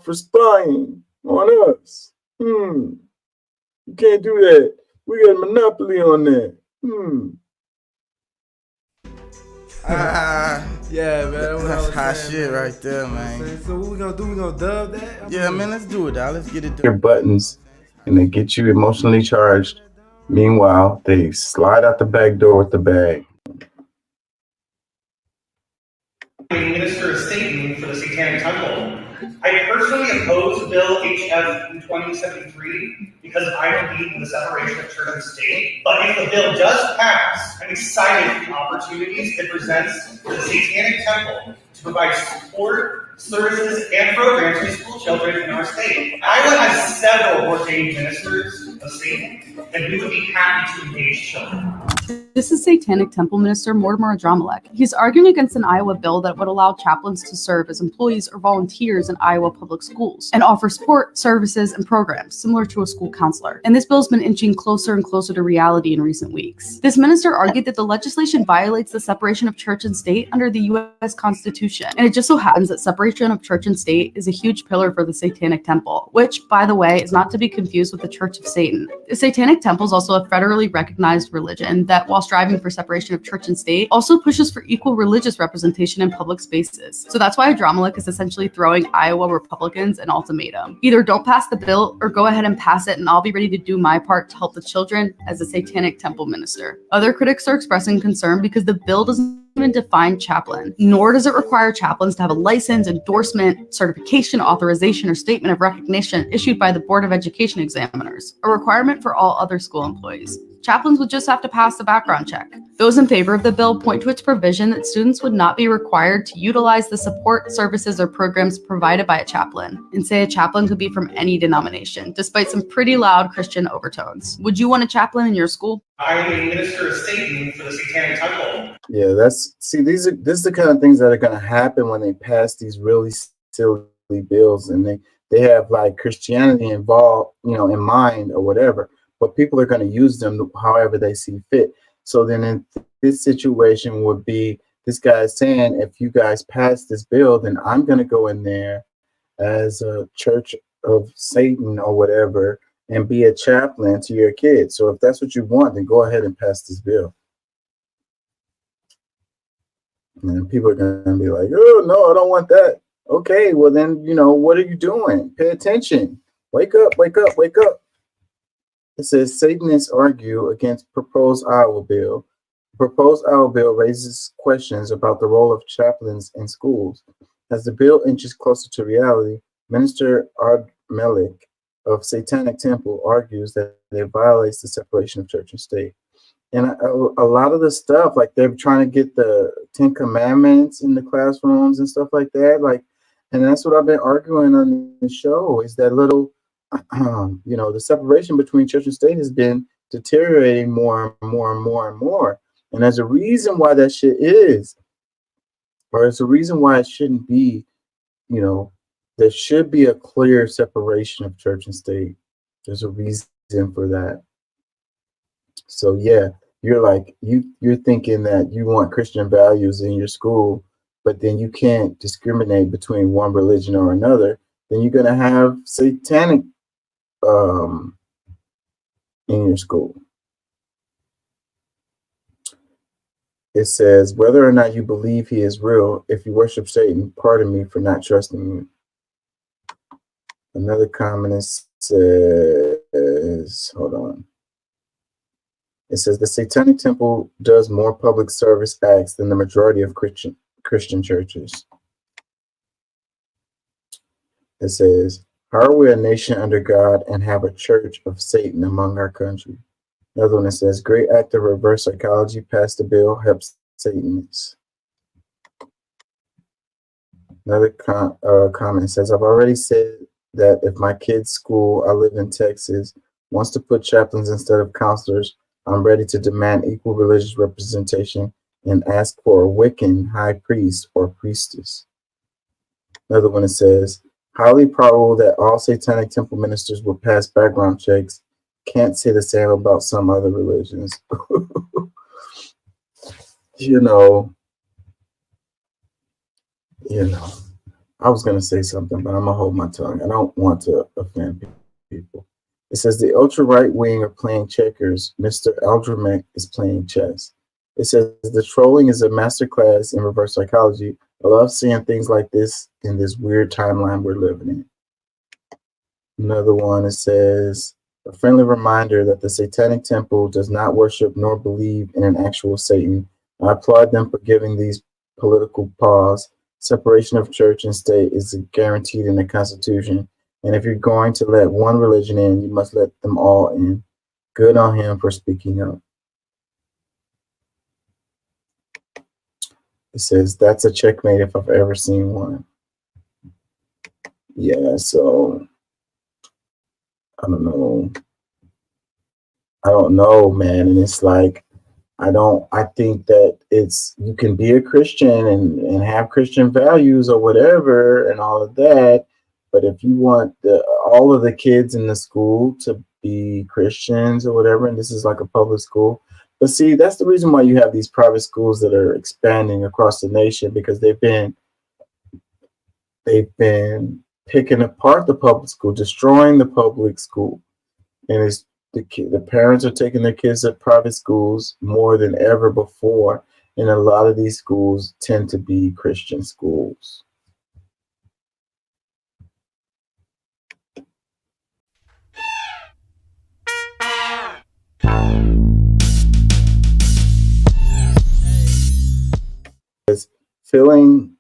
for spying on us. You can't do that. We got a monopoly on that. Yeah, man. That's hot shit right there, man. So what we gonna do? We gonna dub that? Yeah, man, let's do it, dog. Let's get it Your done. buttons, and they get you emotionally charged. Meanwhile, they slide out the back door with the bag. Minister of Satan for the Satanic Temple. I personally oppose Bill HF 2073 because I believe in the separation of church and state. But if the bill does pass, I'm excited for the opportunities it presents for the Satanic Temple to provide support, services, and programs to school children in our state. Iowa has several ordained ministers of Satan, and we would be happy to engage children. This is Satanic Temple Minister Mortimer Adramelech. He's arguing against an Iowa bill that would allow chaplains to serve as employees or volunteers in Iowa public schools and offer support, services, and programs similar to a school counselor. And this bill's been inching closer and closer to reality in recent weeks. This minister argued that the legislation violates the separation of church and state under the U.S. Constitution. And it just so happens that separation of church and state is a huge pillar for the Satanic Temple, which, by the way, is not to be confused with the Church of Satan. The Satanic Temple is also a federally recognized religion that, while striving for separation of church and state, also pushes for equal religious representation in public spaces. So that's why Adramelech is essentially throwing Iowa Republicans an ultimatum. Either don't pass the bill or go ahead and pass it, and I'll be ready to do my part to help the children as a Satanic Temple minister. Other critics are expressing concern because the bill doesn't even define chaplain, nor does it require chaplains to have a license, endorsement, certification, authorization, or statement of recognition issued by the Board of Education examiners, a requirement for all other school employees. Chaplains would just have to pass the background check. Those in favor of the bill point to its provision that students would not be required to utilize the support, services, or programs provided by a chaplain, and say a chaplain could be from any denomination, despite some pretty loud Christian overtones. Would you want a chaplain in your school? I am a minister of Satan for the Satanic Temple. Yeah, this is the kind of things that are going to happen when they pass these really silly bills, and they have like Christianity involved, in mind or whatever. But people are going to use them however they see fit. So then in this situation would be this guy saying, if you guys pass this bill, then I'm going to go in there as a Church of Satan or whatever and be a chaplain to your kids. So if that's what you want, then go ahead and pass this bill. And people are going to be like, oh, no, I don't want that. Okay, well then, what are you doing? Pay attention. Wake up, wake up, wake up. It says Satanists argue against proposed Iowa bill. The proposed Iowa bill raises questions about the role of chaplains in schools. As the bill inches closer to reality, Minister Adramelech of Satanic Temple argues that it violates the separation of church and state. And a lot of the stuff, like they're trying to get the 10 Commandments in the classrooms and stuff like that. And that's what I've been arguing on the show, is that little the separation between church and state has been deteriorating more and more and more and more. And there's a reason why that shit is, or it's a reason why it shouldn't be, there should be a clear separation of church and state. There's a reason for that. So yeah, you're like, you're thinking that you want Christian values in your school, but then you can't discriminate between one religion or another. Then you're going to have satanic in your school. It says, whether or not you believe he is real, if you worship Satan, pardon me for not trusting you. Another comment says, hold on. It says, the Satanic Temple does more public service acts than the majority of Christian churches. It says, how are we a nation under God and have a church of Satan among our country? Another one that says, great act of reverse psychology, passed the bill, helps Satanists. Another comment says, I've already said that if my kid's school, I live in Texas, wants to put chaplains instead of counselors, I'm ready to demand equal religious representation and ask for a Wiccan high priest or priestess. Another one that says, highly probable that all Satanic Temple ministers will pass background checks. Can't say the same about some other religions. I was gonna say something, but I'm gonna hold my tongue. I don't want to offend people. It says the ultra right wing are playing checkers. Mr. Aldrich is playing chess. It says the trolling is a masterclass in reverse psychology. I love seeing things like this in this weird timeline we're living in. Another one, it says a friendly reminder that the Satanic Temple does not worship nor believe in an actual Satan. I applaud them for giving these political pause. Separation of church and state is guaranteed in the Constitution. And if you're going to let one religion in, you must let them all in. Good on him for speaking up. It says, that's a checkmate if I've ever seen one. Yeah, so I don't know. I don't know, man. And it's like, I think that you can be a Christian and have Christian values or whatever and all of that. But if you want all of the kids in the school to be Christians or whatever, and this is like a public school, but see, that's the reason why you have these private schools that are expanding across the nation, because they've been picking apart the public school, destroying the public school, and it's the parents are taking their kids to private schools more than ever before, and a lot of these schools tend to be Christian schools. Filling